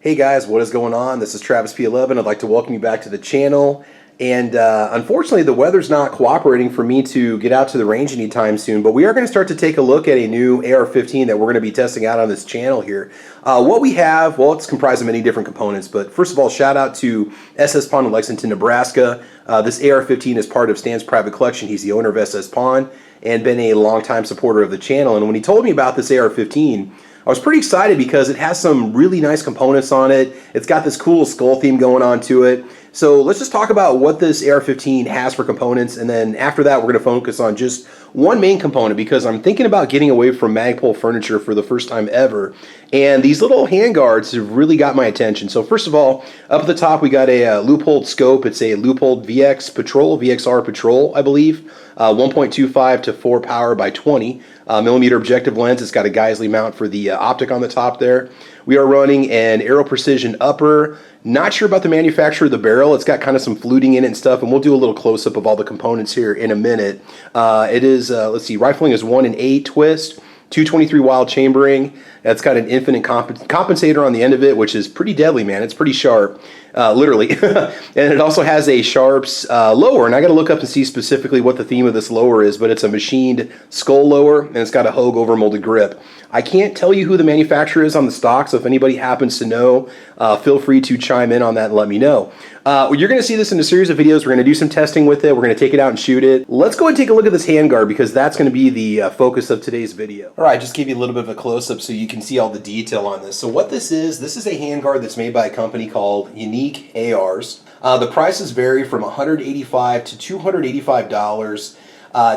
Hey guys, what is going on? This is Travis P11. I'd like to welcome you back to the channel. And unfortunately, the weather's not cooperating for me to get out to the range anytime soon, but we are going to start to take a look at a new AR-15 that we're going to be testing out on this channel here. What we have, well, it's comprised of many different components, but first of all, shout out to SS Pawn in Lexington, Nebraska. This AR-15 is part of Stan's private collection. He's the owner of SS Pawn and been a longtime supporter of the channel. And when he told me about this AR-15, I was pretty excited because it has some really nice components on it. It's got this cool skull theme going on to it. So let's just talk about what this AR-15 has for components, and then after that we're going to focus on just one main component because I'm thinking about getting away from Magpul furniture for the first time ever, and these little handguards have really got my attention. So first of all, up at the top we got a Leupold scope. It's a Leupold VXR Patrol, I believe. 1.25 to 4 power by 20 millimeter objective lens. It's got a Geisley mount for the optic on the top there. We are running an Aero Precision upper. Not sure about the manufacturer of the barrel. It's got kind of some fluting in it and stuff, and we'll do a little close-up of all the components here in a minute. It is, let's see, rifling is 1 in 8 twist, 223 wild chambering. That's got an infinite compensator on the end of it, which is pretty deadly, man. It's pretty sharp, literally. And it also has a Sharps lower, and I got to look up and see specifically what the theme of this lower is, but it's a machined skull lower, and it's got a Hogue overmolded grip. I can't tell you who the manufacturer is on the stock, so if anybody happens to know, feel free to chime in on that and let me know. You're going to see this in a series of videos. We're going to do some testing with it. We're going to take it out and shoot it. Let's go and take a look at this handguard because that's going to be the focus of today's video. All right, just give you a little bit of a close-up so you can see all the detail on this. So what this is a handguard that's made by a company called Unique ARs. The prices vary from $185 to $285.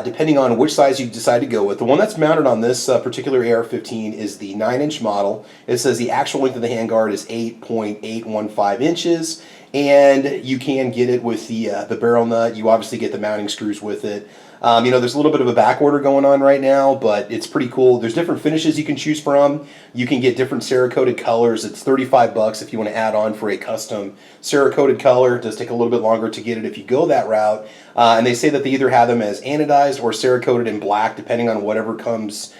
Depending on which size you decide to go with. The one that's mounted on this particular AR-15 is the 9-inch model. It says the actual length of the handguard is 8.815 inches, and you can get it with the barrel nut. You obviously get the mounting screws with it. You know, there's a little bit of a back order going on right now, but it's pretty cool. There's different finishes you can choose from. You can get different Cerakoted colors. It's $35 if you want to add on for a custom Cerakoted color. It does take a little bit longer to get it if you go that route. And they say that they either have them as anodized or Cerakoted in black, depending on whatever comes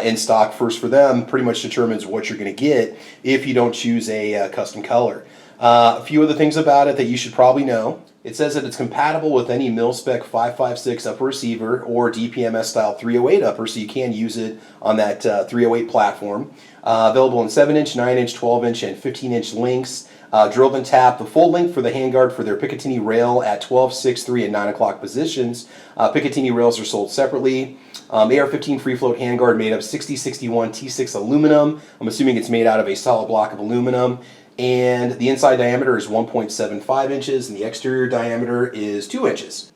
in stock first for them. Pretty much determines what you're going to get if you don't choose a custom color. A few other things about it that you should probably know. It says that it's compatible with any mil-spec 5.56 upper receiver or DPMS style 308 upper, so you can use it on that 308 platform. Available in 7-inch, 9-inch, 12-inch, and 15-inch lengths. Drilled and tapped. The full length for the handguard for their Picatinny rail at 12, 6, 3, and 9 o'clock positions. Picatinny rails are sold separately. AR-15 free float handguard made of 6061 T6 aluminum. I'm assuming it's made out of a solid block of aluminum. And the inside diameter is 1.75 inches and the exterior diameter is 2 inches.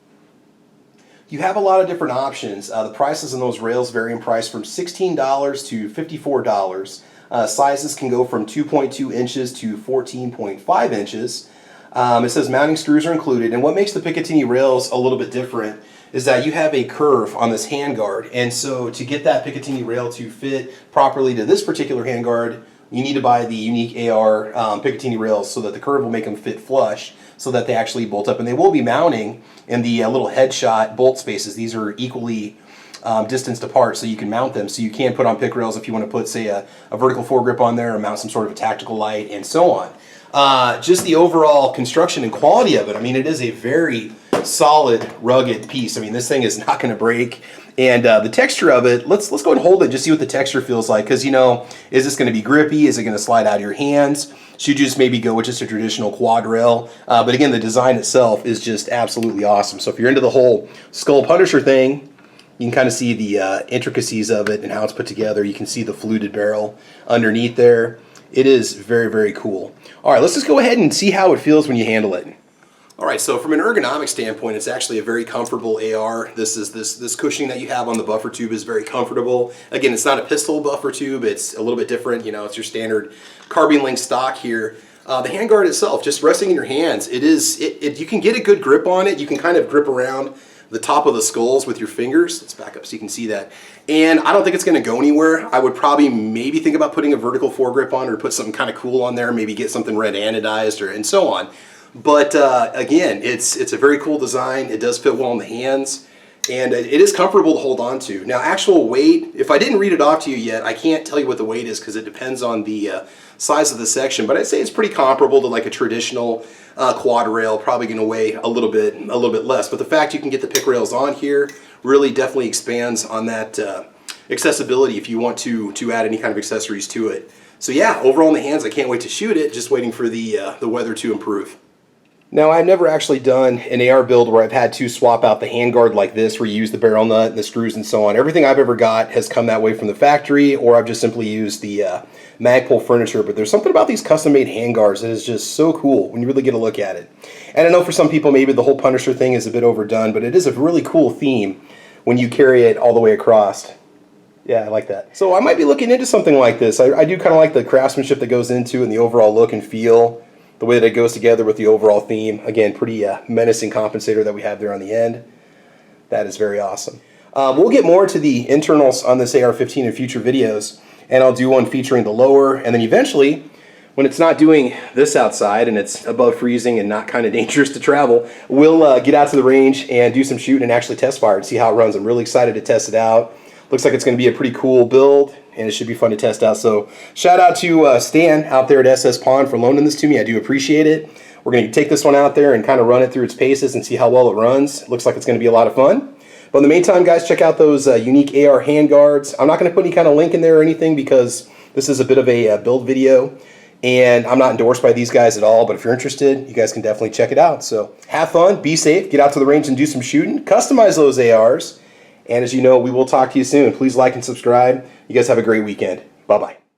You have a lot of different options. The prices on those rails vary in price from $16 to $54. Sizes can go from 2.2 inches to 14.5 inches. It says mounting screws are included, and what makes the Picatinny rails a little bit different is that you have a curve on this handguard, and so to get that Picatinny rail to fit properly to this particular handguard, you need to buy the Unique AR Picatinny rails so that the curve will make them fit flush so that they actually bolt up. And they will be mounting in the little headshot bolt spaces. These are equally distanced apart so you can mount them. So you can put on pick rails if you want to put, say, a vertical foregrip on there or mount some sort of a tactical light and so on. Just the overall construction and quality of it, I mean, it is a very solid, rugged piece. I mean, this thing is not going to break. And the texture of it, let's go and hold it, just see what the texture feels like. Because, you know, is this going to be grippy? Is it going to slide out of your hands? Should you just maybe go with just a traditional quad rail? But again, the design itself is just absolutely awesome. So if you're into the whole Skull Punisher thing, you can kind of see the intricacies of it and how it's put together. You can see the fluted barrel underneath there. It is very, very cool. All right, let's just go ahead and see how it feels when you handle it. All right, so from an ergonomic standpoint, it's actually a very comfortable AR. This cushioning that you have on the buffer tube is very comfortable. Again, it's not a pistol buffer tube. It's a little bit different. You know, it's your standard carbine link stock here. The handguard itself, just resting in your hands, you can get a good grip on it. You can kind of grip around the top of the skulls with your fingers. Let's back up so you can see that. And I don't think it's going to go anywhere. I would probably maybe think about putting a vertical foregrip on or put something kind of cool on there, maybe get something red anodized and so on. But again, it's a very cool design. It does fit well in the hands, and it is comfortable to hold on to. Now, actual weight, if I didn't read it off to you yet, I can't tell you what the weight is because it depends on the size of the section, but I'd say it's pretty comparable to like a traditional quad rail, probably going to weigh a little bit less. But the fact you can get the pick rails on here really definitely expands on that accessibility if you want to add any kind of accessories to it. So yeah, overall in the hands, I can't wait to shoot it, just waiting for the weather to improve. Now, I've never actually done an AR build where I've had to swap out the handguard like this, where you use the barrel nut and the screws and so on. Everything I've ever got has come that way from the factory, or I've just simply used the Magpul furniture. But there's something about these custom-made handguards that is just so cool when you really get a look at it. And I know for some people maybe the whole Punisher thing is a bit overdone, but it is a really cool theme when you carry it all the way across. Yeah, I like that. So I might be looking into something like this. I do kind of like the craftsmanship that goes into it and the overall look and feel. The way that it goes together with the overall theme. Again, pretty menacing compensator that we have there on the end. That is very awesome. We'll get more to the internals on this AR-15 in future videos, and I'll do one featuring the lower, and then eventually, when it's not doing this outside and it's above freezing and not kind of dangerous to travel, we'll get out to the range and do some shooting and actually test fire and see how it runs. I'm really excited to test it out. Looks like it's going to be a pretty cool build, and it should be fun to test out. So shout out to Stan out there at SS Pond for loaning this to me. I do appreciate it. We're going to take this one out there and kind of run it through its paces and see how well it runs. It looks like it's going to be a lot of fun. But in the meantime, guys, check out those unique AR handguards. I'm not going to put any kind of link in there or anything because this is a bit of a build video, and I'm not endorsed by these guys at all. But if you're interested, you guys can definitely check it out. So have fun, be safe, get out to the range and do some shooting, customize those ARs. And as you know, we will talk to you soon. Please like and subscribe. You guys have a great weekend. Bye-bye.